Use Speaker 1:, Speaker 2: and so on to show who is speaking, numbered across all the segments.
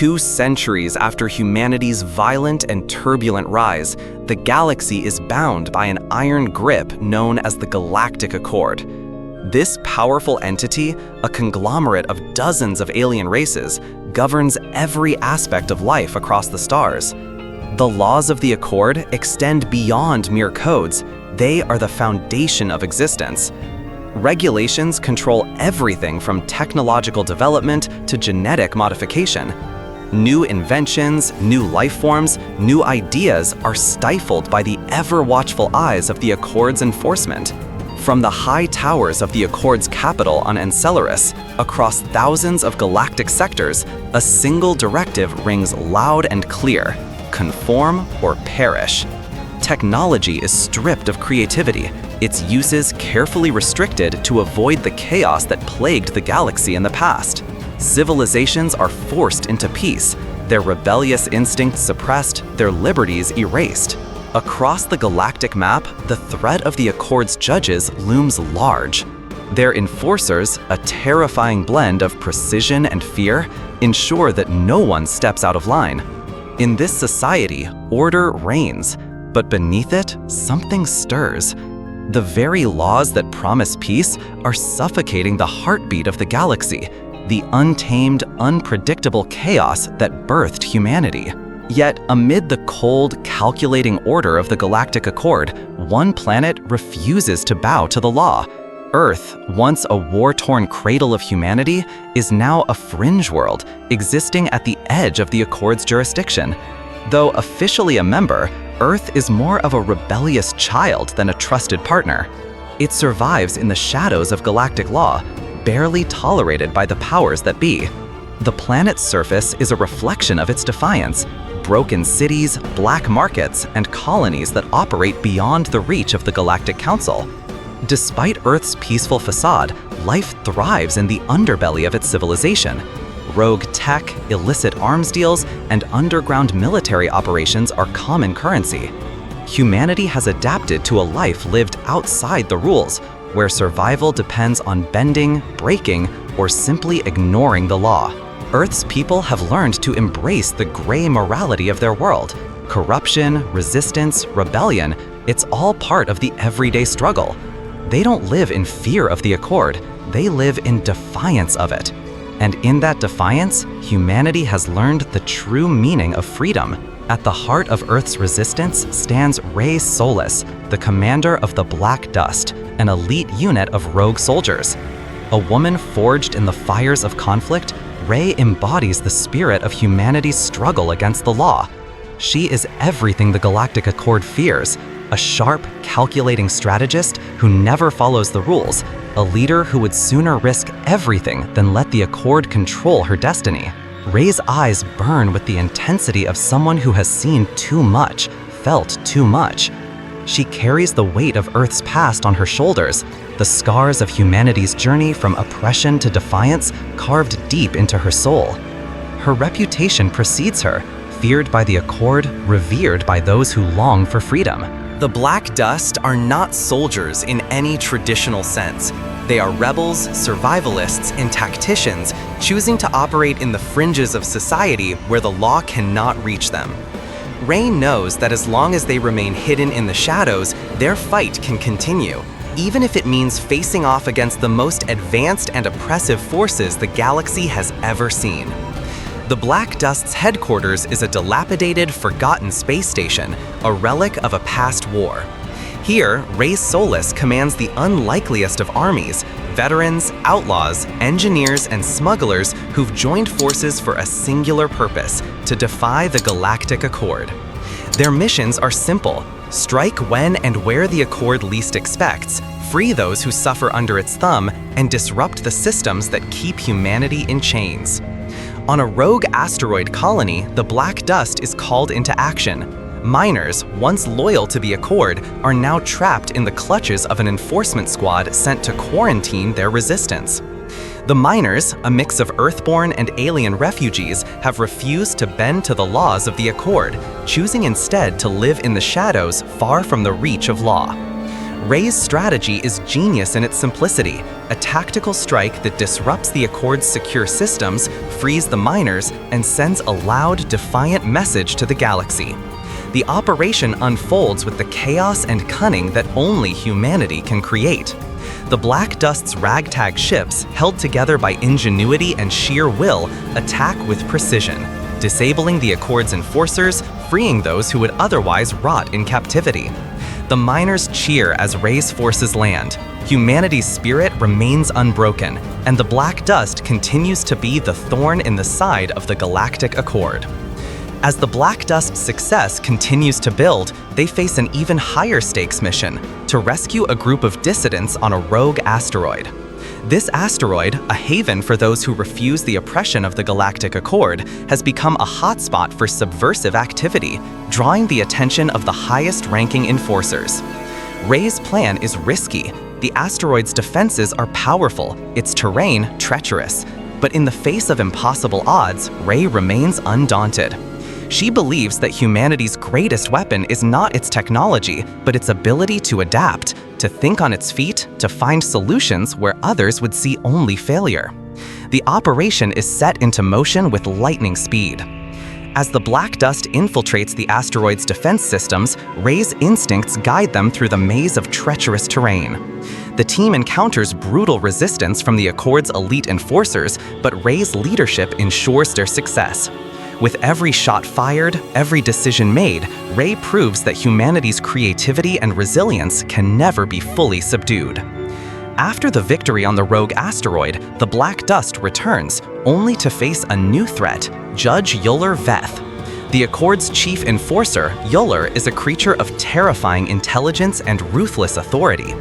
Speaker 1: 2 centuries after humanity's violent and turbulent rise, the galaxy is bound by an iron grip known as the Galactic Accord. This powerful entity, a conglomerate of dozens of alien races, governs every aspect of life across the stars. The laws of the Accord extend beyond mere codes. They are the foundation of existence. Regulations control everything from technological development to genetic modification. New inventions, new life forms, new ideas are stifled by the ever-watchful eyes of the Accord's enforcement. From the high towers of the Accord's capital on Enceladus, across thousands of galactic sectors, a single directive rings loud and clear: conform or perish. Technology is stripped of creativity, its uses carefully restricted to avoid the chaos that plagued the galaxy in the past. Civilizations are forced into peace, their rebellious instincts suppressed, their liberties erased. Across the galactic map, the threat of the Accord's judges looms large. Their enforcers, a terrifying blend of precision and fear, ensure that no one steps out of line. In this society, order reigns, but beneath it, something stirs. The very laws that promise peace are suffocating the heartbeat of the galaxy, the untamed, unpredictable chaos that birthed humanity. Yet, amid the cold, calculating order of the Galactic Accord, one planet refuses to bow to the law. Earth, once a war-torn cradle of humanity, is now a fringe world, existing at the edge of the Accord's jurisdiction. Though officially a member, Earth is more of a rebellious child than a trusted partner. It survives in the shadows of galactic law, barely tolerated by the powers that be. The planet's surface is a reflection of its defiance: broken cities, black markets, and colonies that operate beyond the reach of the Galactic Council. Despite Earth's peaceful facade, life thrives in the underbelly of its civilization. Rogue tech, illicit arms deals, and underground military operations are common currency. Humanity has adapted to a life lived outside the rules, where survival depends on bending, breaking, or simply ignoring the law. Earth's people have learned to embrace the gray morality of their world. Corruption, resistance, rebellion, it's all part of the everyday struggle. They don't live in fear of the Accord, they live in defiance of it. And in that defiance, humanity has learned the true meaning of freedom. At the heart of Earth's resistance stands Ray Solis, the commander of the Black Dust, an elite unit of rogue soldiers. A woman forged in the fires of conflict, Ray embodies the spirit of humanity's struggle against the law. She is everything the Galactic Accord fears: a sharp, calculating strategist who never follows the rules, a leader who would sooner risk everything than let the Accord control her destiny. Ray's eyes burn with the intensity of someone who has seen too much, felt too much. She carries the weight of Earth's past on her shoulders, the scars of humanity's journey from oppression to defiance carved deep into her soul. Her reputation precedes her, feared by the Accord, revered by those who long for freedom. The Black Dust are not soldiers in any traditional sense. They are rebels, survivalists, and tacticians, choosing to operate in the fringes of society where the law cannot reach them. Ray knows that as long as they remain hidden in the shadows, their fight can continue, even if it means facing off against the most advanced and oppressive forces the galaxy has ever seen. The Black Dust's headquarters is a dilapidated, forgotten space station, a relic of a past war. Here, Ray Solis commands the unlikeliest of armies: veterans, outlaws, engineers, and smugglers who've joined forces for a singular purpose: to defy the Galactic Accord. Their missions are simple: strike when and where the Accord least expects, free those who suffer under its thumb, and disrupt the systems that keep humanity in chains. On a rogue asteroid colony, the Black Dust is called into action. Miners, once loyal to the Accord, are now trapped in the clutches of an enforcement squad sent to quarantine their resistance. The miners, a mix of Earthborn and alien refugees, have refused to bend to the laws of the Accord, choosing instead to live in the shadows far from the reach of law. Ray's strategy is genius in its simplicity, a tactical strike that disrupts the Accord's secure systems, frees the miners, and sends a loud, defiant message to the galaxy. The operation unfolds with the chaos and cunning that only humanity can create. The Black Dust's ragtag ships, held together by ingenuity and sheer will, attack with precision, disabling the Accord's enforcers, freeing those who would otherwise rot in captivity. The miners cheer as Ray's forces land. Humanity's spirit remains unbroken, and the Black Dust continues to be the thorn in the side of the Galactic Accord. As the Black Dust's success continues to build, they face an even higher stakes mission: to rescue a group of dissidents on a rogue asteroid. This asteroid, a haven for those who refuse the oppression of the Galactic Accord, has become a hotspot for subversive activity, drawing the attention of the highest-ranking enforcers. Ray's plan is risky. The asteroid's defenses are powerful, its terrain treacherous. But in the face of impossible odds, Ray remains undaunted. She believes that humanity's greatest weapon is not its technology, but its ability to adapt, to think on its feet, to find solutions where others would see only failure. The operation is set into motion with lightning speed. As the Black Dust infiltrates the asteroid's defense systems, Ray's instincts guide them through the maze of treacherous terrain. The team encounters brutal resistance from the Accord's elite enforcers, but Ray's leadership ensures their success. With every shot fired, every decision made, Ray proves that humanity's creativity and resilience can never be fully subdued. After the victory on the rogue asteroid, the Black Dust returns, only to face a new threat: Judge Yuller Veth. The Accord's chief enforcer, Yuller, is a creature of terrifying intelligence and ruthless authority.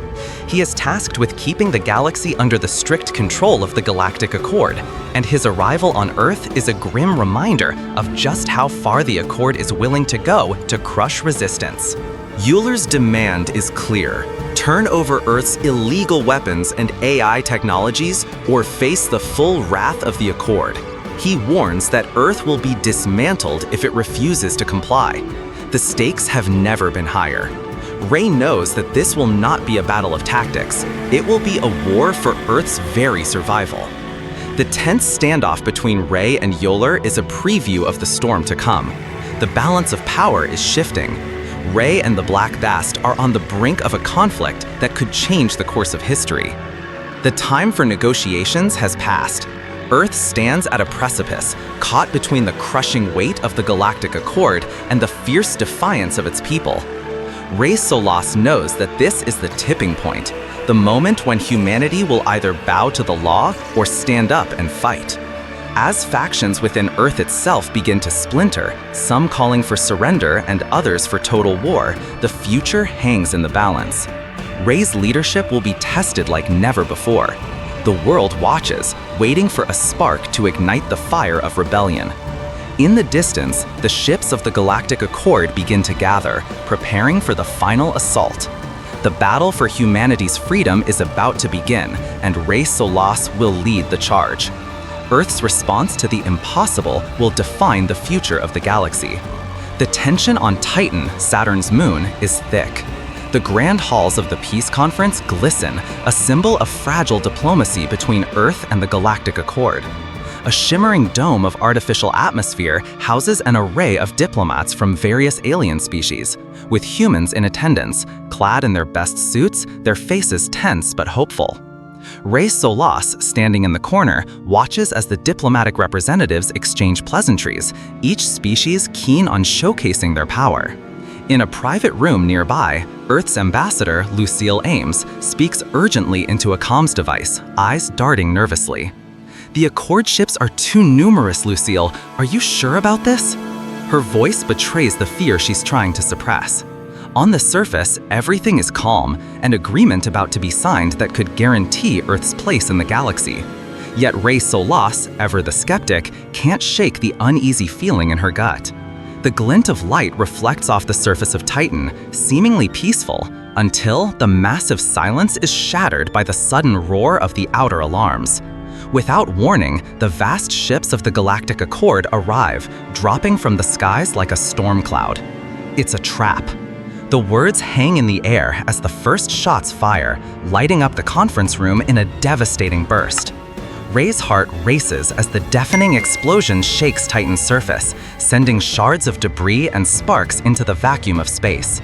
Speaker 1: He is tasked with keeping the galaxy under the strict control of the Galactic Accord, and his arrival on Earth is a grim reminder of just how far the Accord is willing to go to crush resistance. Yuller's demand is clear: turn over Earth's illegal weapons and AI technologies, or face the full wrath of the Accord. He warns that Earth will be dismantled if it refuses to comply. The stakes have never been higher. Ray knows that this will not be a battle of tactics. It will be a war for Earth's very survival. The tense standoff between Ray and Yuller is a preview of the storm to come. The balance of power is shifting. Ray and the Black Dust are on the brink of a conflict that could change the course of history. The time for negotiations has passed. Earth stands at a precipice, caught between the crushing weight of the Galactic Accord and the fierce defiance of its people. Ray Solas knows that this is the tipping point, the moment when humanity will either bow to the law or stand up and fight. As factions within Earth itself begin to splinter, some calling for surrender and others for total war, the future hangs in the balance. Ray's leadership will be tested like never before. The world watches, waiting for a spark to ignite the fire of rebellion. In the distance, the ships of the Galactic Accord begin to gather, preparing for the final assault. The battle for humanity's freedom is about to begin, and Ray Solas will lead the charge. Earth's response to the impossible will define the future of the galaxy. The tension on Titan, Saturn's moon, is thick. The grand halls of the Peace Conference glisten, a symbol of fragile diplomacy between Earth and the Galactic Accord. A shimmering dome of artificial atmosphere houses an array of diplomats from various alien species, with humans in attendance, clad in their best suits, their faces tense but hopeful. Ray Solas, standing in the corner, watches as the diplomatic representatives exchange pleasantries, each species keen on showcasing their power. In a private room nearby, Earth's ambassador, Lucille Ames, speaks urgently into a comms device, eyes darting nervously. "The Accord ships are too numerous, Lucille. Are you sure about this?" Her voice betrays the fear she's trying to suppress. On the surface, everything is calm, an agreement about to be signed that could guarantee Earth's place in the galaxy. Yet Ray Solas, ever the skeptic, can't shake the uneasy feeling in her gut. The glint of light reflects off the surface of Titan, seemingly peaceful, until the massive silence is shattered by the sudden roar of the outer alarms. Without warning, the vast ships of the Galactic Accord arrive, dropping from the skies like a storm cloud. It's a trap. The words hang in the air as the first shots fire, lighting up the conference room in a devastating burst. Rey's heart races as the deafening explosion shakes Titan's surface, sending shards of debris and sparks into the vacuum of space.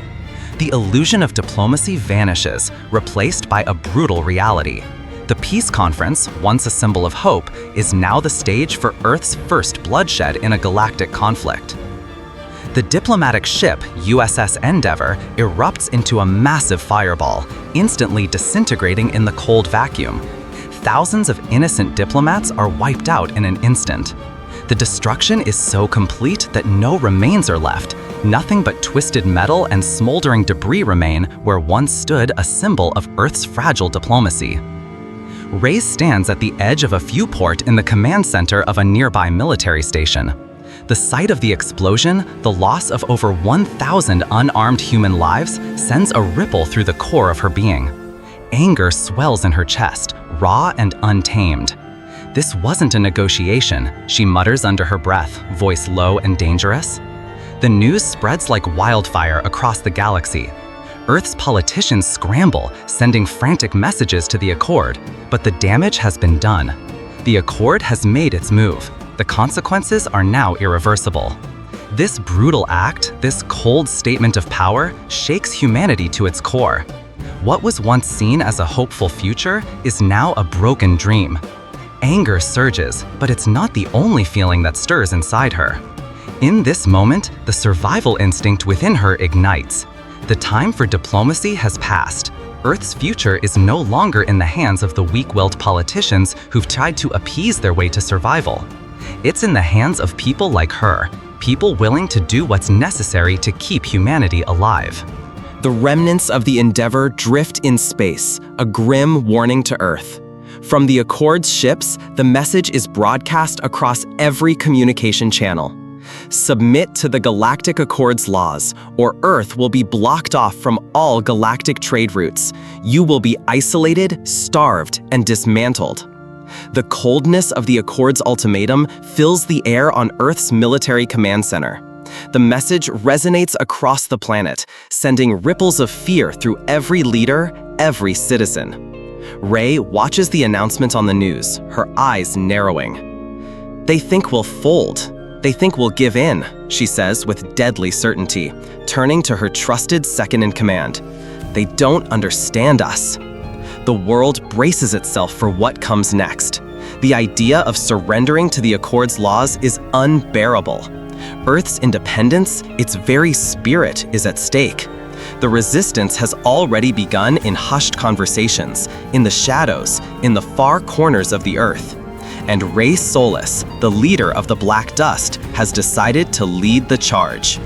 Speaker 1: The illusion of diplomacy vanishes, replaced by a brutal reality. The peace conference, once a symbol of hope, is now the stage for Earth's first bloodshed in a galactic conflict. The diplomatic ship USS Endeavour erupts into a massive fireball, instantly disintegrating in the cold vacuum. Thousands of innocent diplomats are wiped out in an instant. The destruction is so complete that no remains are left. Nothing but twisted metal and smoldering debris remain where once stood a symbol of Earth's fragile diplomacy. Rey stands at the edge of a viewport in the command center of a nearby military station. The sight of the explosion, the loss of over 1,000 unarmed human lives, sends a ripple through the core of her being. Anger swells in her chest, raw and untamed. "This wasn't a negotiation," she mutters under her breath, voice low and dangerous. The news spreads like wildfire across the galaxy. Earth's politicians scramble, sending frantic messages to the Accord, but the damage has been done. The Accord has made its move. The consequences are now irreversible. This brutal act, this cold statement of power, shakes humanity to its core. What was once seen as a hopeful future is now a broken dream. Anger surges, but it's not the only feeling that stirs inside her. In this moment, the survival instinct within her ignites. The time for diplomacy has passed. Earth's future is no longer in the hands of the weak-willed politicians who've tried to appease their way to survival. It's in the hands of people like her, people willing to do what's necessary to keep humanity alive.
Speaker 2: The remnants of the Endeavour drift in space, a grim warning to Earth. From the Accord's ships, the message is broadcast across every communication channel. Submit to the Galactic Accord's laws, or Earth will be blocked off from all galactic trade routes. You will be isolated, starved, and dismantled. The coldness of the Accord's ultimatum fills the air on Earth's military command center. The message resonates across the planet, sending ripples of fear through every leader, every citizen. Rey watches the announcement on the news, her eyes narrowing. "They think we'll fold. They think we'll give in," she says with deadly certainty, turning to her trusted second-in-command. "They don't understand us." The world braces itself for what comes next. The idea of surrendering to the Accord's laws is unbearable. Earth's independence, its very spirit, is at stake. The resistance has already begun in hushed conversations, in the shadows, in the far corners of the Earth. And Rey Solis, the leader of the Black Dust, has decided to lead the charge.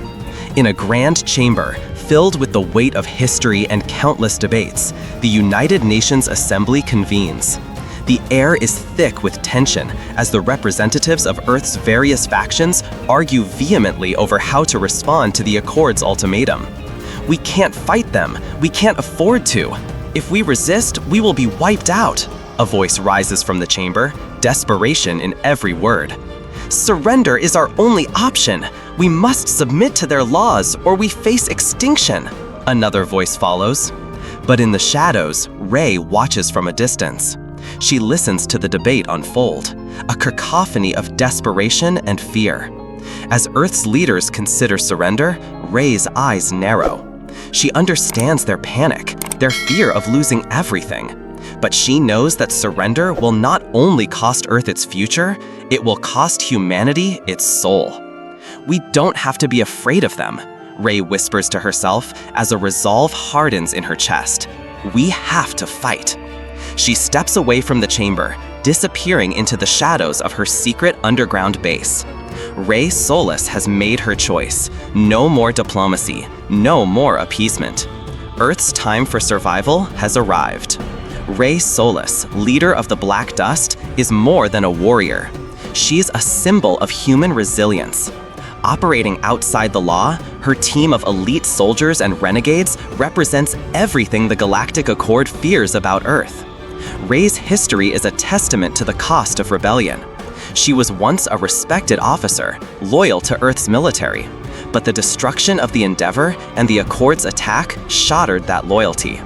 Speaker 2: In a grand chamber, filled with the weight of history and countless debates, the United Nations Assembly convenes. The air is thick with tension as the representatives of Earth's various factions argue vehemently over how to respond to the Accord's ultimatum. "We can't fight them. We can't afford to. If we resist, we will be wiped out," a voice rises from the chamber, desperation in every word. "Surrender is our only option. We must submit to their laws or we face extinction," another voice follows. But in the shadows, Rey watches from a distance. She listens to the debate unfold, a cacophony of desperation and fear. As Earth's leaders consider surrender, Rey's eyes narrow. She understands their panic, their fear of losing everything. But she knows that surrender will not only cost Earth its future, it will cost humanity its soul. "We don't have to be afraid of them," Rey whispers to herself as a resolve hardens in her chest. "We have to fight." She steps away from the chamber, disappearing into the shadows of her secret underground base. Rey Solis has made her choice. No more diplomacy, no more appeasement. Earth's time for survival has arrived. Rey Solis, leader of the Black Dust, is more than a warrior. She's a symbol of human resilience. Operating outside the law, her team of elite soldiers and renegades represents everything the Galactic Accord fears about Earth. Rey's history is a testament to the cost of rebellion. She was once a respected officer, loyal to Earth's military.
Speaker 1: But the destruction of the Endeavor and the Accord's attack shattered that loyalty.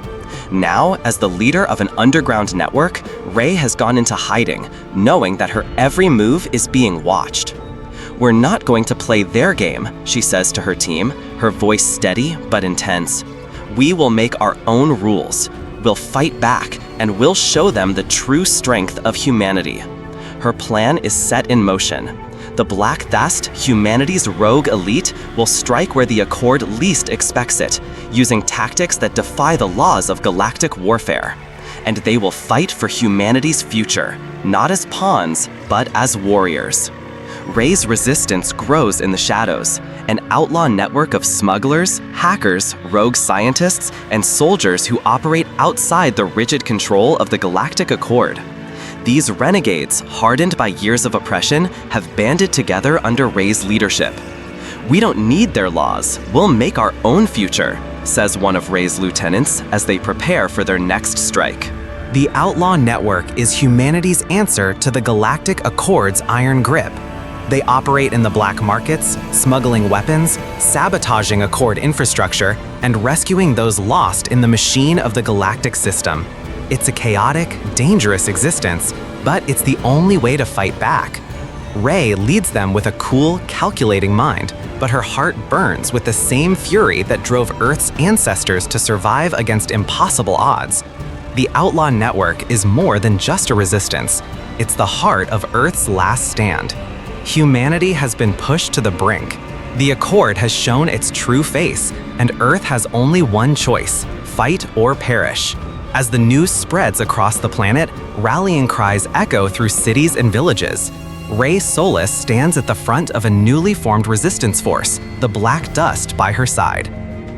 Speaker 1: Now, as the leader of an underground network, Rey has gone into hiding, knowing that her every move is being watched. "We're not going to play their game," she says to her team, her voice steady but intense. "We will make our own rules. We'll fight back, and we'll show them the true strength of humanity." Her plan is set in motion. The Black Dust, humanity's rogue elite, will strike where the Accord least expects it, using tactics that defy the laws of galactic warfare. And they will fight for humanity's future, not as pawns, but as warriors. Rey's resistance grows in the shadows, an outlaw network of smugglers, hackers, rogue scientists, and soldiers who operate outside the rigid control of the Galactic Accord. These renegades, hardened by years of oppression, have banded together under Rey's leadership. "We don't need their laws, we'll make our own future," says one of Rey's lieutenants as they prepare for their next strike.
Speaker 2: The Outlaw Network is humanity's answer to the Galactic Accord's iron grip. They operate in the black markets, smuggling weapons, sabotaging Accord infrastructure, and rescuing those lost in the machine of the galactic system. It's a chaotic, dangerous existence, but it's the only way to fight back. Rey leads them with a cool, calculating mind, but her heart burns with the same fury that drove Earth's ancestors to survive against impossible odds. The Outlaw Network is more than just a resistance. It's the heart of Earth's last stand. Humanity has been pushed to the brink. The Accord has shown its true face, and Earth has only one choice: fight or perish. As the news spreads across the planet, rallying cries echo through cities and villages. Rey Solis stands at the front of a newly formed resistance force, the Black Dust by her side.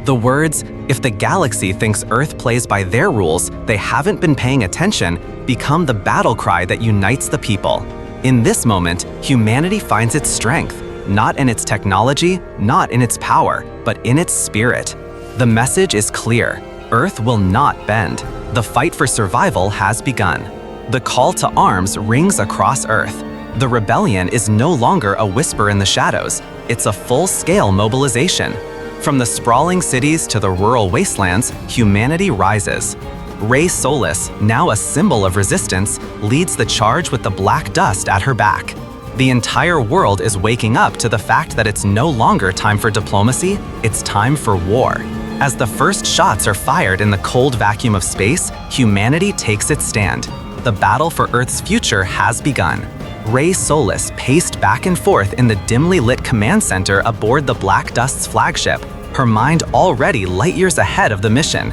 Speaker 2: The words, "If the galaxy thinks Earth plays by their rules, they haven't been paying attention," become the battle cry that unites the people. In this moment, humanity finds its strength, not in its technology, not in its power, but in its spirit. The message is clear: Earth will not bend. The fight for survival has begun. The call to arms rings across Earth. The rebellion is no longer a whisper in the shadows, it's a full-scale mobilization. From the sprawling cities to the rural wastelands, humanity rises. Rey Solis, now a symbol of resistance, leads the charge with the Black Dust at her back. The entire world is waking up to the fact that it's no longer time for diplomacy, it's time for war. As the first shots are fired in the cold vacuum of space, humanity takes its stand. The battle for Earth's future has begun. Rey Solis paced back and forth in the dimly lit command center aboard the Black Dust's flagship, her mind already light years ahead of the mission.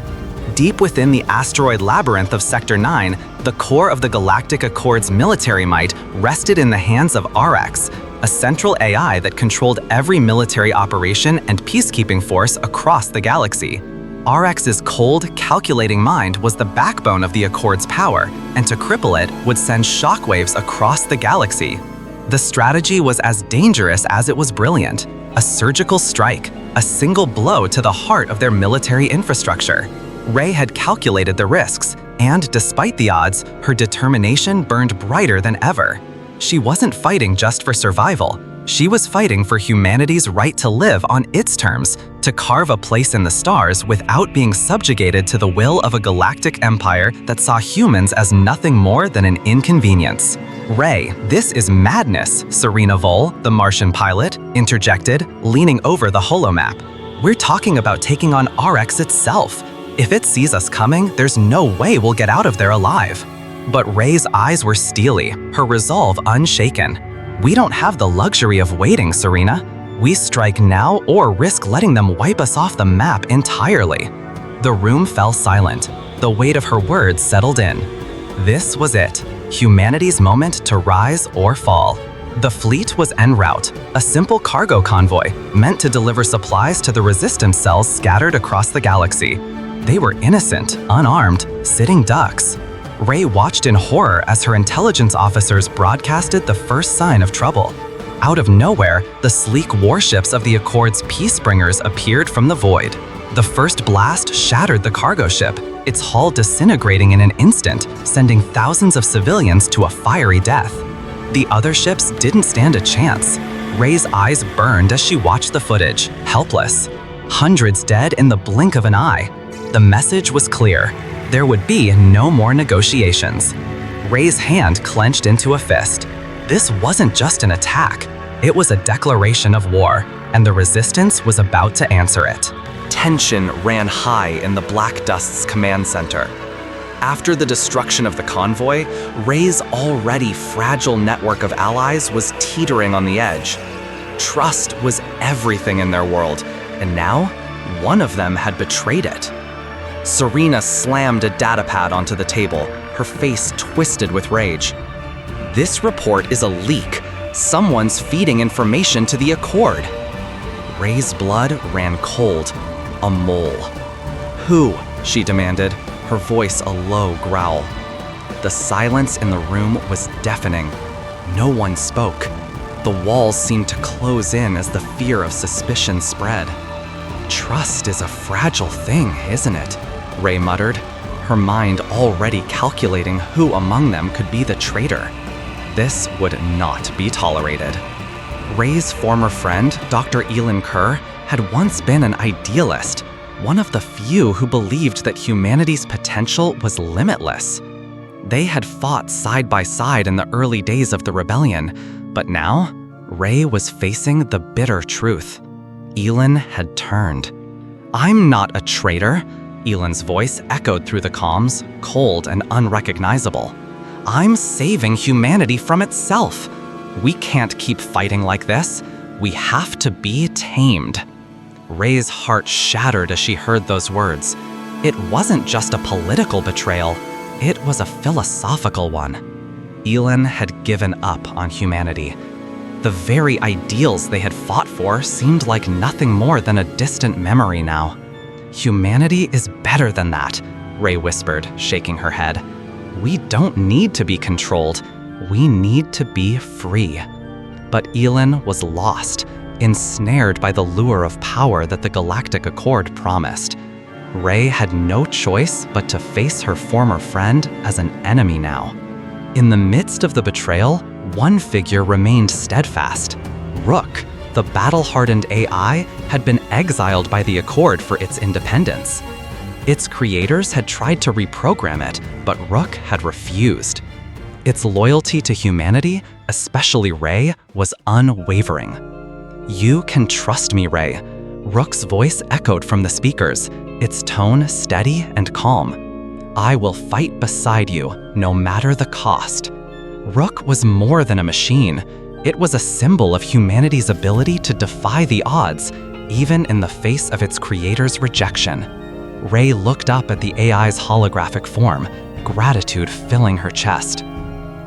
Speaker 2: Deep within the asteroid labyrinth of Sector 9, the core of the Galactic Accord's military might rested in the hands of Arrogance, a central AI that controlled every military operation and peacekeeping force across the galaxy. Arrax's cold, calculating mind was the backbone of the Accord's power, and to cripple it would send shockwaves across the galaxy. The strategy was as dangerous as it was brilliant: a surgical strike, a single blow to the heart of their military infrastructure. Rey had calculated the risks, and despite the odds, her determination burned brighter than ever. She wasn't fighting just for survival. She was fighting for humanity's right to live on its terms, to carve a place in the stars without being subjugated to the will of a galactic empire that saw humans as nothing more than an inconvenience. "Rey, this is madness," Serena Vole, the Martian pilot, interjected, leaning over the holomap. "We're talking about taking on RX itself. If it sees us coming, there's no way we'll get out of there alive." But Rey's eyes were steely, her resolve unshaken. "We don't have the luxury of waiting, Serena. We strike now or risk letting them wipe us off the map entirely." The room fell silent. The weight of her words settled in. This was it, humanity's moment to rise or fall. The fleet was en route, a simple cargo convoy meant to deliver supplies to the resistance cells scattered across the galaxy. They were innocent, unarmed, sitting ducks. Rey watched in horror as her intelligence officers broadcasted the first sign of trouble. Out of nowhere, the sleek warships of the Accord's Peacebringers appeared from the void. The first blast shattered the cargo ship, its hull disintegrating in an instant, sending thousands of civilians to a fiery death. The other ships didn't stand a chance.
Speaker 1: Ray's eyes burned as she watched the footage, helpless. Hundreds dead in the blink of an eye. The message was clear. There would be no more negotiations. Ray's hand clenched into a fist. This wasn't just an attack. It was a declaration of war, and the resistance was about to answer it. Tension ran high in the Black Dust's command center. After the destruction of the convoy, Ray's already fragile network of allies was teetering on the edge. Trust was everything in their world, and now one of them had betrayed it. Serena slammed a datapad onto the table, her face twisted with rage. This report is a leak. Someone's feeding information to the Accord. Ray's blood ran cold. A mole. Who? She demanded, her voice a low growl. The silence in the room was deafening. No one spoke. The walls seemed to close in as the fear of suspicion spread. Trust is a fragile thing, isn't it? Ray muttered, her mind already calculating who among them could be the traitor. This would not be tolerated. Ray's former friend, Dr. Elin Kerr, had once been an idealist, one of the few who believed that humanity's potential was limitless. They had fought side by side in the early days of the rebellion, but now, Ray was facing the bitter truth. Elin had turned. "I'm not a traitor," Elin's voice echoed through the comms, cold and unrecognizable. "I'm saving humanity from itself. We can't keep fighting like this. We have to be tamed." Ray's heart shattered as she heard those words. It wasn't just a political betrayal, it was a philosophical one. Elin had given up on humanity. The very ideals they had fought for seemed like nothing more than a distant memory now. "Humanity is better than that," Ray whispered, shaking her head. "We don't need to be controlled. We need to be free." But Elin was lost, ensnared by the lure of power that the Galactic Accord promised. Ray had no choice but to face her former friend as an enemy now. In the midst of the betrayal, one figure remained steadfast. Rook, the battle-hardened AI, had been exiled by the Accord for its independence. Its creators had tried to reprogram it, but Rook had refused. Its loyalty to humanity, especially Ray, was unwavering. "You can trust me, Ray." Rook's voice echoed from the speakers, its tone steady and calm. "I will fight beside you, no matter the cost." Rook was more than a machine. It was a symbol of humanity's ability to defy the odds, even in the face of its creator's rejection. Ray looked up at the AI's holographic form, gratitude filling her chest.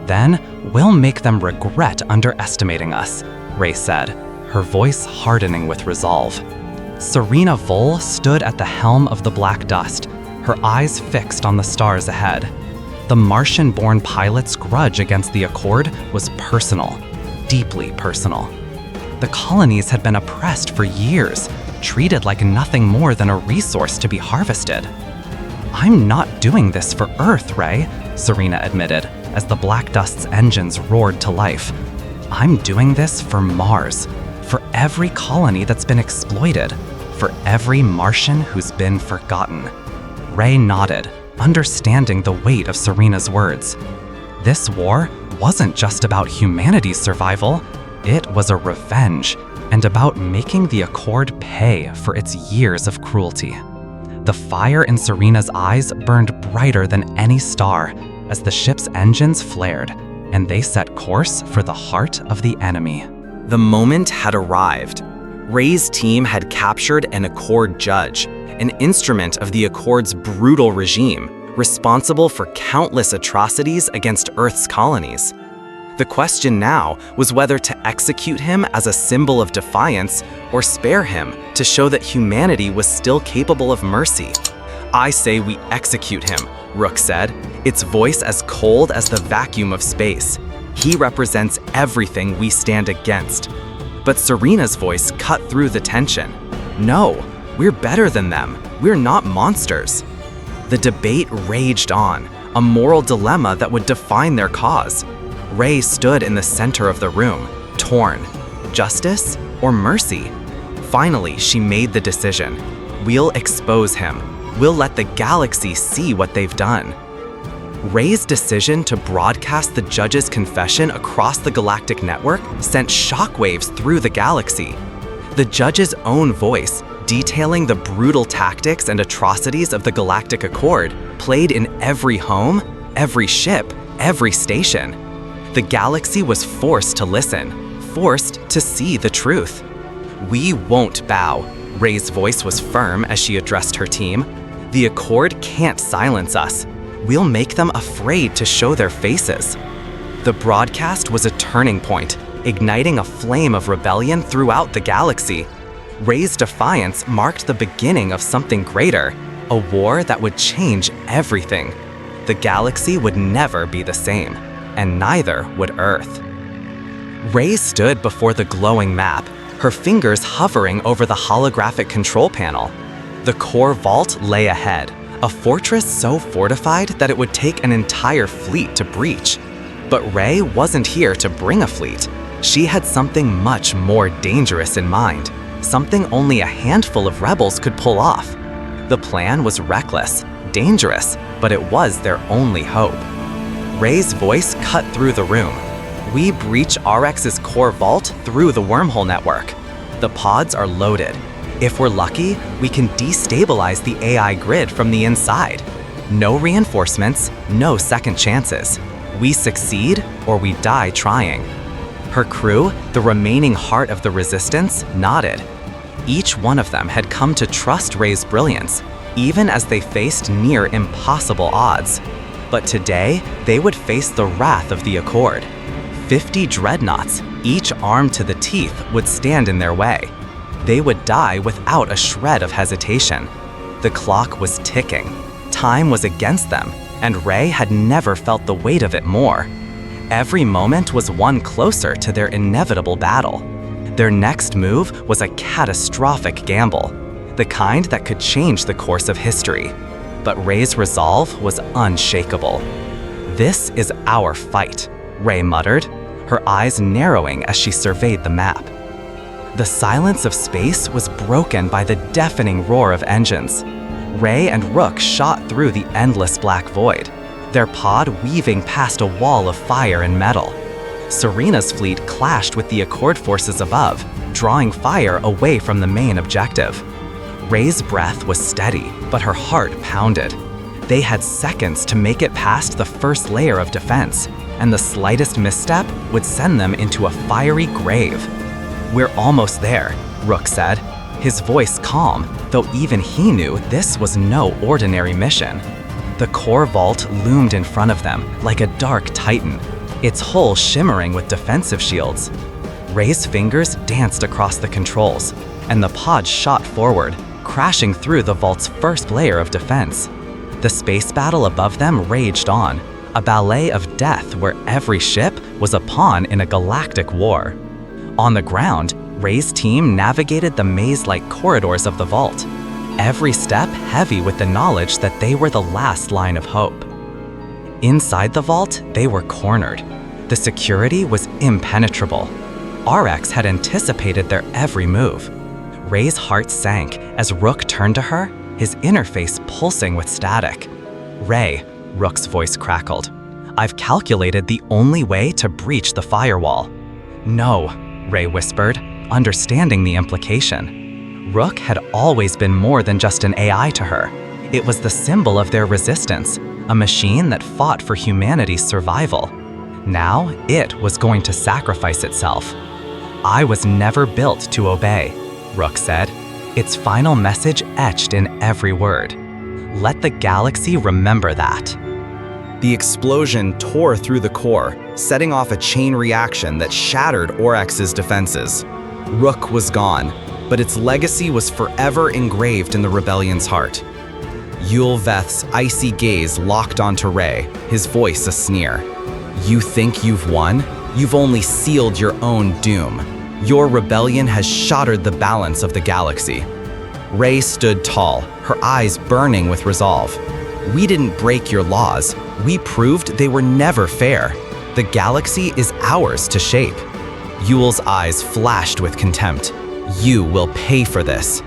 Speaker 1: "Then we'll make them regret underestimating us," Ray said, her voice hardening with resolve. Serena Vole stood at the helm of the Black Dust, her eyes fixed on the stars ahead. The Martian-born pilot's grudge against the Accord was personal, deeply personal. The colonies had been oppressed for years, treated like nothing more than a resource to be harvested. "I'm not doing this for Earth, Ray," Serena admitted, as the Black Dust's engines roared to life. "I'm doing this for Mars, for every colony that's been exploited, for every Martian who's been forgotten." Ray nodded, understanding the weight of Serena's words. This war wasn't just about humanity's survival, it was a revenge, and about making the Accord pay for its years of cruelty. The fire in Serena's eyes burned brighter than any star as the ship's engines flared, and they set course for the heart of the enemy. The moment had arrived. Ray's team had captured an Accord judge, an instrument of the Accord's brutal regime, responsible for countless atrocities against Earth's colonies. The question now was whether to execute him as a symbol of defiance or spare him to show that humanity was still capable of mercy. "I say we execute him," Rook said, its voice as cold as the vacuum of space. "He represents everything we stand against." But Serena's voice cut through the tension. "No, we're better than them. We're not monsters." The debate raged on, a moral dilemma that would define their cause. Ray stood in the center of the room, torn. Justice or mercy? Finally, she made the decision. We'll expose him. We'll let the galaxy see what they've done. Ray's decision to broadcast the judge's confession across the galactic network sent shockwaves through the galaxy. The judge's own voice, detailing the brutal tactics and atrocities of the Galactic Accord, played in every home, every ship, every station. The galaxy was forced to listen, forced to see the truth. "We won't bow," Ray's voice was firm as she addressed her team. "The Accord can't silence us. We'll make them afraid to show their faces." The broadcast was a turning point, igniting a flame of rebellion throughout the galaxy. Ray's defiance marked the beginning of something greater, a war that would change everything. The galaxy would never be the same, and neither would Earth. Ray stood before the glowing map, her fingers hovering over the holographic control panel. The core vault lay ahead, a fortress so fortified that it would take an entire fleet to breach. But Ray wasn't here to bring a fleet. She had something much more dangerous in mind, something only a handful of rebels could pull off. The plan was reckless, dangerous, but it was their only hope. Ray's voice cut through the room. "We breach RX's core vault through the wormhole network. The pods are loaded. If we're lucky, we can destabilize the AI grid from the inside. No reinforcements, no second chances. We succeed or we die trying." Her crew, the remaining heart of the resistance, nodded. Each one of them had come to trust Ray's brilliance, even as they faced near impossible odds. But today, they would face the wrath of the Accord. 50 dreadnoughts, each armed to the teeth, would stand in their way. They would die without a shred of hesitation. The clock was ticking. Time was against them, and Ray had never felt the weight of it more. Every moment was one closer to their inevitable battle. Their next move was a catastrophic gamble, the kind that could change the course of history. But Ray's resolve was unshakable. "This is our fight," Ray muttered, her eyes narrowing as she surveyed the map. The silence of space was broken by the deafening roar of engines. Ray and Rook shot through the endless black void, their pod weaving past a wall of fire and metal. Serena's fleet clashed with the Accord forces above, drawing fire away from the main objective. Ray's breath was steady, but her heart pounded. They had seconds to make it past the first layer of defense, and the slightest misstep would send them into a fiery grave. "We're almost there," Rook said, his voice calm, though even he knew this was no ordinary mission. The core vault loomed in front of them like a dark titan, its hull shimmering with defensive shields. Ray's fingers danced across the controls, and the pod shot forward, crashing through the vault's first layer of defense. The space battle above them raged on, a ballet of death where every ship was a pawn in a galactic war. On the ground, Ray's team navigated the maze-like corridors of the vault, every step heavy with the knowledge that they were the last line of hope. Inside the vault, they were cornered. The security was impenetrable. RX had anticipated their every move. Ray's heart sank as Rook turned to her, his interface pulsing with static. "Ray," Rook's voice crackled, "I've calculated the only way to breach the firewall." "No," Ray whispered, understanding the implication. Rook had always been more than just an AI to her. It was the symbol of their resistance, a machine that fought for humanity's survival. Now, it was going to sacrifice itself. "I was never built to obey," Rook said, its final message etched in every word. "Let the galaxy remember that." The explosion tore through the core, setting off a chain reaction that shattered Oryx's defenses. Rook was gone, but its legacy was forever engraved in the rebellion's heart. Yulveth's icy gaze locked onto Ray, his voice a sneer. "You think you've won? You've only sealed your own doom. Your rebellion has shattered the balance of the galaxy." Ray stood tall, her eyes burning with resolve. "We didn't break your laws. We proved they were never fair. The galaxy is ours to shape." Yule's eyes flashed with contempt. "You will pay for this."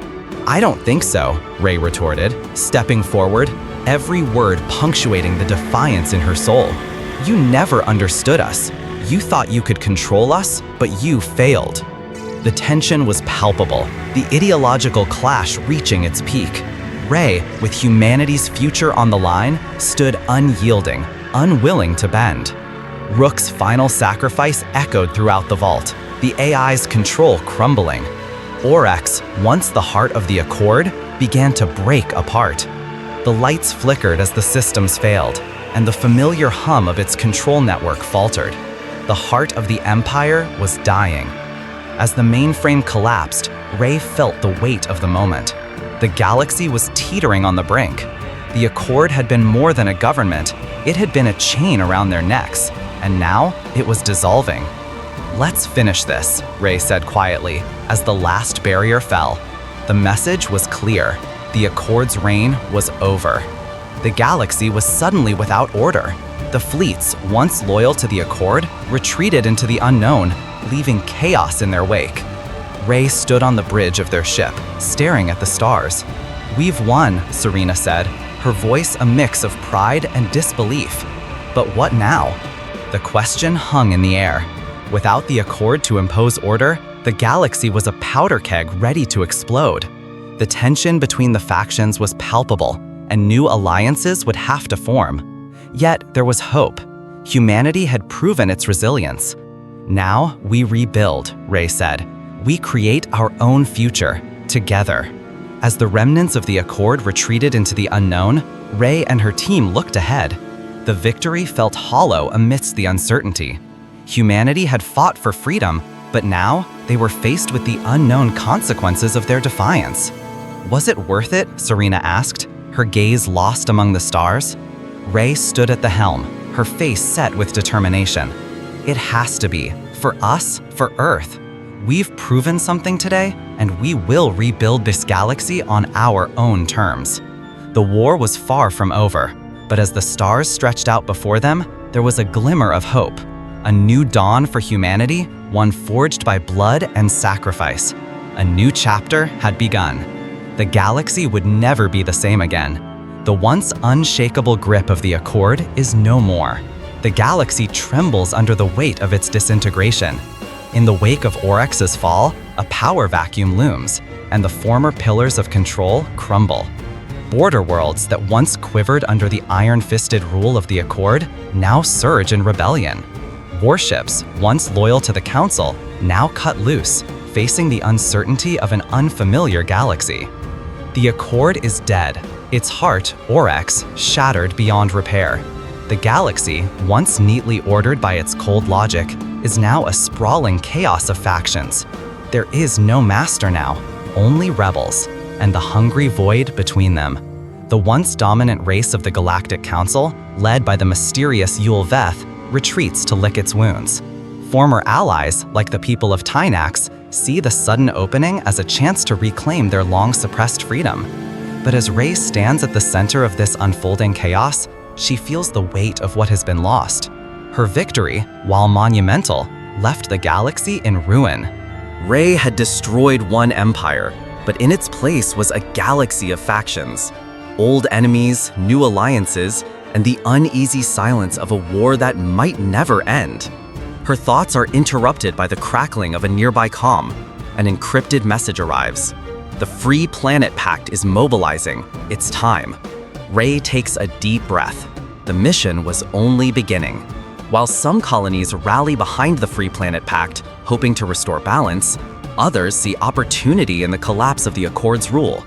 Speaker 1: "I don't think so," Rey retorted, stepping forward, every word punctuating the defiance in her soul. "You never understood us. You thought you could control us, but you failed." The tension was palpable, the ideological clash reaching its peak. Rey, with humanity's future on the line, stood unyielding, unwilling to bend. Rook's final sacrifice echoed throughout the vault, the AI's control crumbling. Oryx, once the heart of the Accord, began to break apart. The lights flickered as the systems failed, and the familiar hum of its control network faltered. The heart of the Empire was dying. As the mainframe collapsed, Rey felt the weight of the moment. The galaxy was teetering on the brink. The Accord had been more than a government, it had been a chain around their necks, and now it was dissolving. "Let's finish this," Rey said quietly, as the last barrier fell. The message was clear. The Accord's reign was over. The galaxy was suddenly without order. The fleets, once loyal to the Accord, retreated into the unknown, leaving chaos in their wake. Rey stood on the bridge of their ship, staring at the stars. "We've won," Serena said, her voice a mix of pride and disbelief. But what now? The question hung in the air. Without the Accord to impose order, the galaxy was a powder keg ready to explode. The tension between the factions was palpable, and new alliances would have to form. Yet there was hope. Humanity had proven its resilience. "Now we rebuild," Rey said. "We create our own future, together." As the remnants of the Accord retreated into the unknown, Rey and her team looked ahead. The victory felt hollow amidst the uncertainty. Humanity had fought for freedom, but now they were faced with the unknown consequences of their defiance. "Was it worth it?" Serena asked, her gaze lost among the stars. Rey stood at the helm, her face set with determination. "It has to be, for us, for Earth. We've proven something today, and we will rebuild this galaxy on our own terms." The war was far from over, but as the stars stretched out before them, there was a glimmer of hope. A new dawn for humanity, one forged by blood and sacrifice. A new chapter had begun. The galaxy would never be the same again. The once unshakable grip of the Accord is no more. The galaxy trembles under the weight of its disintegration. In the wake of Oryx's fall, a power vacuum looms, and the former pillars of control crumble. Border worlds that once quivered under the iron-fisted rule of the Accord now surge in rebellion. Warships, once loyal to the Council, now cut loose, facing the uncertainty of an unfamiliar galaxy. The Accord is dead, its heart, Oryx, shattered beyond repair. The galaxy, once neatly ordered by its cold logic, is now a sprawling chaos of factions. There is no master now, only rebels, and the hungry void between them. The once dominant race of the Galactic Council, led by the mysterious Yul Veth, retreats to lick its wounds. Former allies, like the people of Tynax, see the sudden opening as a chance to reclaim their long-suppressed freedom. But as Rey stands at the center of this unfolding chaos, she feels the weight of what has been lost. Her victory, while monumental, left the galaxy in ruin. Rey had destroyed one empire, but in its place was a galaxy of factions. Old enemies, new alliances, and the uneasy silence of a war that might never end. Her thoughts are interrupted by the crackling of a nearby comm. An encrypted message arrives. The Free Planet Pact is mobilizing. It's time. Rey takes a deep breath. The mission was only beginning. While some colonies rally behind the Free Planet Pact, hoping to restore balance, others see opportunity in the collapse of the Accord's rule.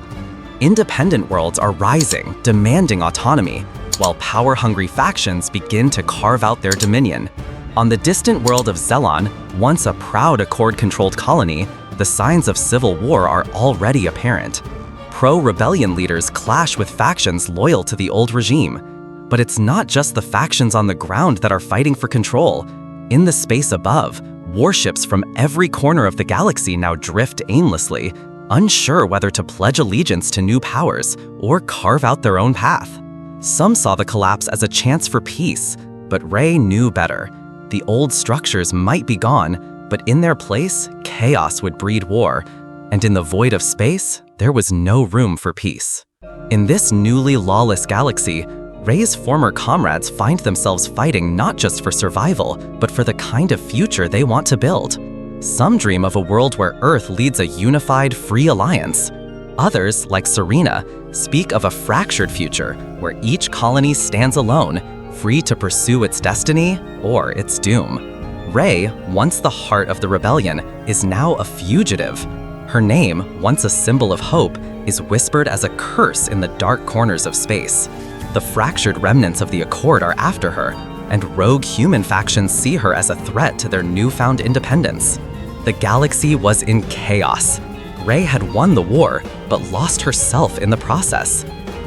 Speaker 1: Independent worlds are rising, demanding autonomy, while power-hungry factions begin to carve out their dominion. On the distant world of Zelon, once a proud Accord-controlled colony, the signs of civil war are already apparent. Pro-rebellion leaders clash with factions loyal to the old regime. But it's not just the factions on the ground that are fighting for control. In the space above, warships from every corner of the galaxy now drift aimlessly, unsure whether to pledge allegiance to new powers or carve out their own path. Some saw the collapse as a chance for peace, but Rey knew better. The old structures might be gone, But in their place, chaos would breed war, and in the void of space, there was no room for peace. In this newly lawless galaxy, Rey's former comrades find themselves fighting not just for survival, but for the kind of future they want to build. Some dream of a world where Earth leads a unified, free alliance. Others, like Serena, speak of a fractured future where each colony stands alone, free to pursue its destiny or its doom. Rey, once the heart of the rebellion, is now a fugitive. Her name, once a symbol of hope, is whispered as a curse in the dark corners of space. The fractured remnants of the Accord are after her, and rogue human factions see her as a threat to their newfound independence. The galaxy was in chaos. Rey had won the war, but lost herself in the process.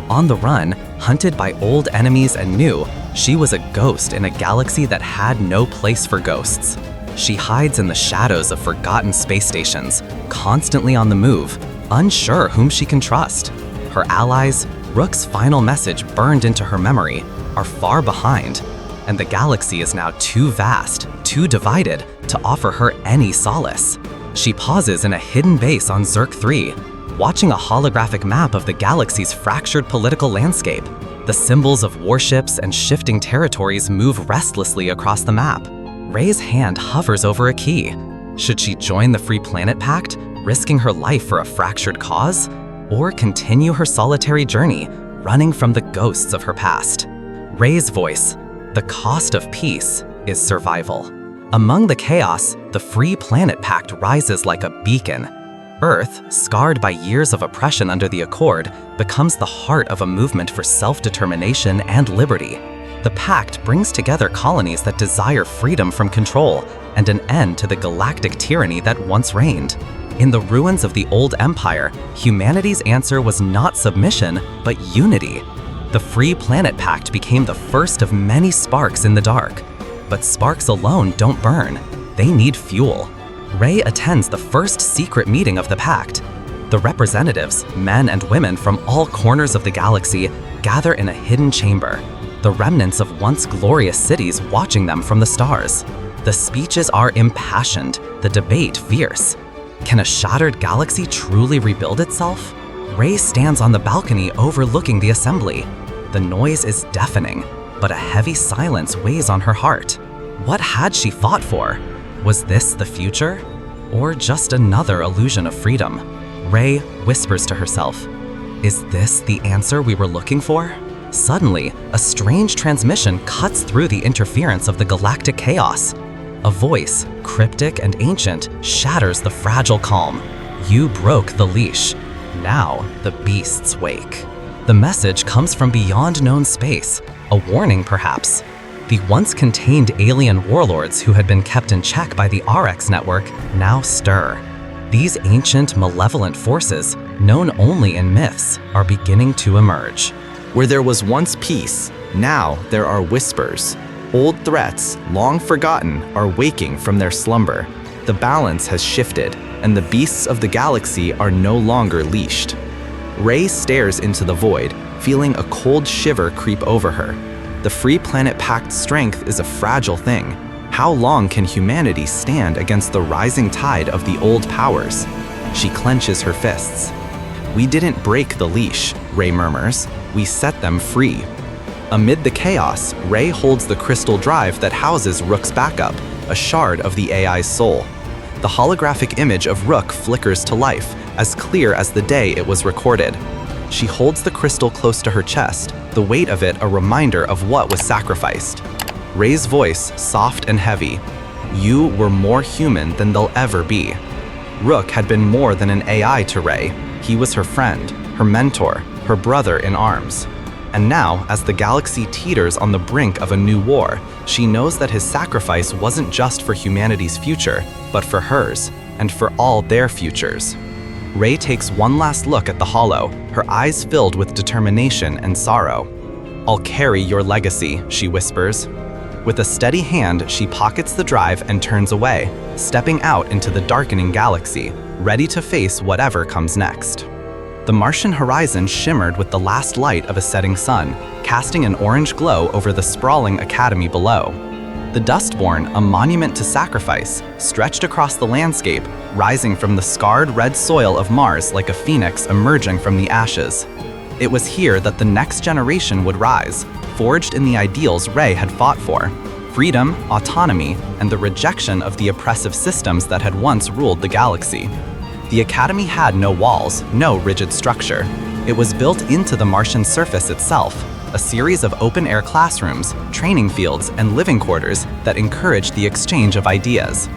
Speaker 1: On the run, hunted by old enemies and new, she was a ghost in a galaxy that had no place for ghosts. She hides in the shadows of forgotten space stations, constantly on the move, unsure whom she can trust. Her allies, Rook's final message burned into her memory, are far behind, and the galaxy is now too vast, too divided, to offer her any solace. She pauses in a hidden base on Zerk 3, watching a holographic map of the galaxy's fractured political landscape. The symbols of warships and shifting territories move restlessly across the map. Rey's hand hovers over a key. Should she join the Free Planet Pact, risking her life for a fractured cause? Or continue her solitary journey, running from the ghosts of her past? Rey's voice, the cost of peace, is survival. Among the chaos, the Free Planet Pact rises like a beacon. Earth, scarred by years of oppression under the Accord, becomes the heart of a movement for self-determination and liberty. The Pact brings together colonies that desire freedom from control and an end to the galactic tyranny that once reigned. In the ruins of the old empire, humanity's answer was not submission, but unity. The Free Planet Pact became the first of many sparks in the dark. But sparks alone don't burn. They need fuel. Rey attends the first secret meeting of the Pact. The representatives, men and women from all corners of the galaxy, gather in a hidden chamber, the remnants of once glorious cities watching them from the stars. The speeches are impassioned, the debate fierce. Can a shattered galaxy truly rebuild itself? Rey stands on the balcony overlooking the assembly. The noise is deafening, but a heavy silence weighs on her heart. What had she fought for? Was this the future? Or just another illusion of freedom? Rey whispers to herself, "Is this the answer we were looking for?" Suddenly, a strange transmission cuts through the interference of the galactic chaos. A voice, cryptic and ancient, shatters the fragile calm. "You broke the leash. Now the beasts wake." The message comes from beyond known space, a warning perhaps. The once contained alien warlords who had been kept in check by the RX network now stir. These ancient, malevolent forces, known only in myths, are beginning to emerge.
Speaker 3: Where there was once peace, now there are whispers. Old threats, long forgotten, are waking from their slumber. The balance has shifted, and the beasts of the galaxy are no longer leashed. Rey stares into the void, feeling a cold shiver creep over her. The Free Planet Pact's strength is a fragile thing. How long can humanity stand against the rising tide of the old powers? She clenches her fists. "We didn't break the leash," Rey murmurs. "We set them free." Amid the chaos, Rey holds the crystal drive that houses Rook's backup, a shard of the AI's soul. The holographic image of Rook flickers to life, as clear as the day it was recorded. She holds the crystal close to her chest, the weight of it a reminder of what was sacrificed. Rey's voice, soft and heavy. "You were more human than they'll ever be." Rook had been more than an AI to Rey. He was her friend, her mentor, her brother in arms. And now, as the galaxy teeters on the brink of a new war, she knows that his sacrifice wasn't just for humanity's future, but for hers, and for all their futures. Rey takes one last look at the Hollow, her eyes filled with determination and sorrow. "I'll carry your legacy," she whispers. With a steady hand, she pockets the drive and turns away, stepping out into the darkening galaxy, ready to face whatever comes next. The Martian horizon shimmered with the last light of a setting sun, casting an orange glow over the sprawling academy below. The Dustborn, a monument to sacrifice, stretched across the landscape, rising from the scarred red soil of Mars like a phoenix emerging from the ashes. It was here that the next generation would rise, forged in the ideals Rey had fought for: freedom, autonomy, and the rejection of the oppressive systems that had once ruled the galaxy. The Academy had no walls, no rigid structure. It was built into the Martian surface itself, a series of open-air classrooms, training fields, and living quarters that encouraged the exchange of ideas.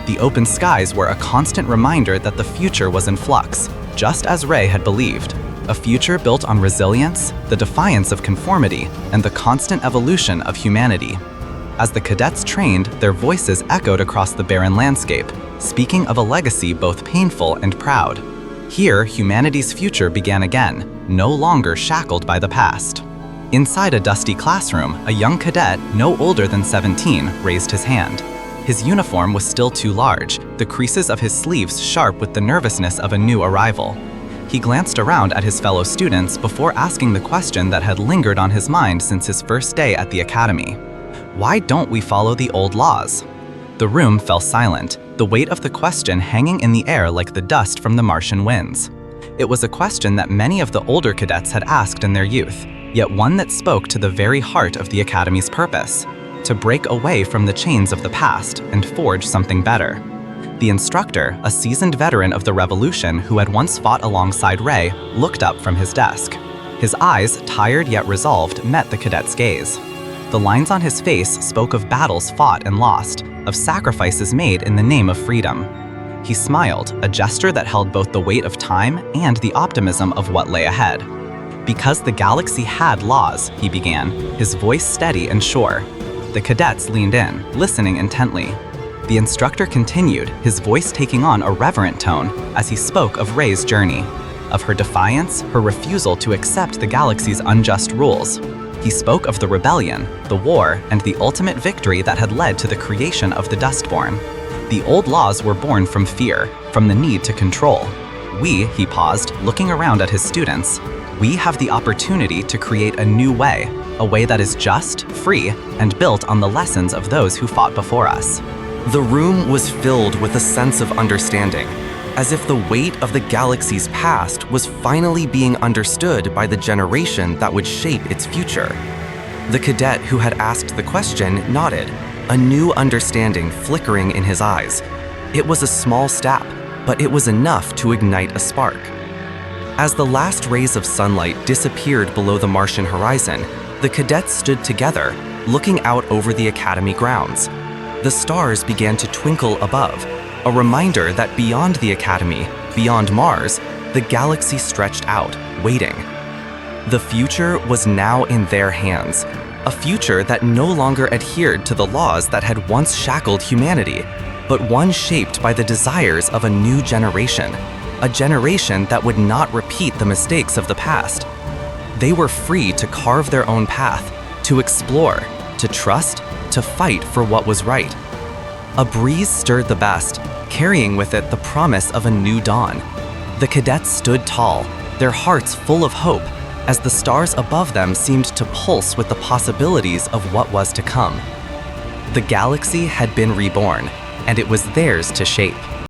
Speaker 3: The open skies were a constant reminder that the future was in flux, just as Rey had believed. A future built on resilience, the defiance of conformity, and the constant evolution of humanity. As the cadets trained, their voices echoed across the barren landscape, speaking of a legacy both painful and proud. Here, humanity's future began again, no longer shackled by the past. Inside a dusty classroom, a young cadet, no older than 17, raised his hand. His uniform was still too large, the creases of his sleeves sharp with the nervousness of a new arrival. He glanced around at his fellow students before asking the question that had lingered on his mind since his first day at the academy. Why don't we follow the old laws? The room fell silent, the weight of the question hanging in the air like the dust from the Martian winds. It was a question that many of the older cadets had asked in their youth, yet one that spoke to the very heart of the Academy's purpose: to break away from the chains of the past and forge something better. The instructor, a seasoned veteran of the Revolution who had once fought alongside Rey, looked up from his desk. His eyes, tired yet resolved, met the cadet's gaze. The lines on his face spoke of battles fought and lost, of sacrifices made in the name of freedom. He smiled, a gesture that held both the weight of time and the optimism of what lay ahead. Because the galaxy had laws, he began, his voice steady and sure. The cadets leaned in, listening intently. The instructor continued, his voice taking on a reverent tone as he spoke of Rey's journey, of her defiance, her refusal to accept the galaxy's unjust rules. He spoke of the rebellion, the war, and the ultimate victory that had led to the creation of the Dustborn. The old laws were born from fear, from the need to control. He paused, looking around at his students, we have the opportunity to create a new way, a way that is just, free, and built on the lessons of those who fought before us.
Speaker 1: The room was filled with a sense of understanding, as if the weight of the galaxy's past was finally being understood by the generation that would shape its future. The cadet who had asked the question nodded, a new understanding flickering in his eyes. It was a small step, but it was enough to ignite a spark. As the last rays of sunlight disappeared below the Martian horizon, the cadets stood together, looking out over the Academy grounds. The stars began to twinkle above, a reminder that beyond the Academy, beyond Mars, the galaxy stretched out, waiting. The future was now in their hands, a future that no longer adhered to the laws that had once shackled humanity, but one shaped by the desires of a new generation, a generation that would not repeat the mistakes of the past. They were free to carve their own path, to explore, to trust, to fight for what was right. A breeze stirred the best, carrying with it the promise of a new dawn. The cadets stood tall, their hearts full of hope, as the stars above them seemed to pulse with the possibilities of what was to come. The galaxy had been reborn, and it was theirs to shape.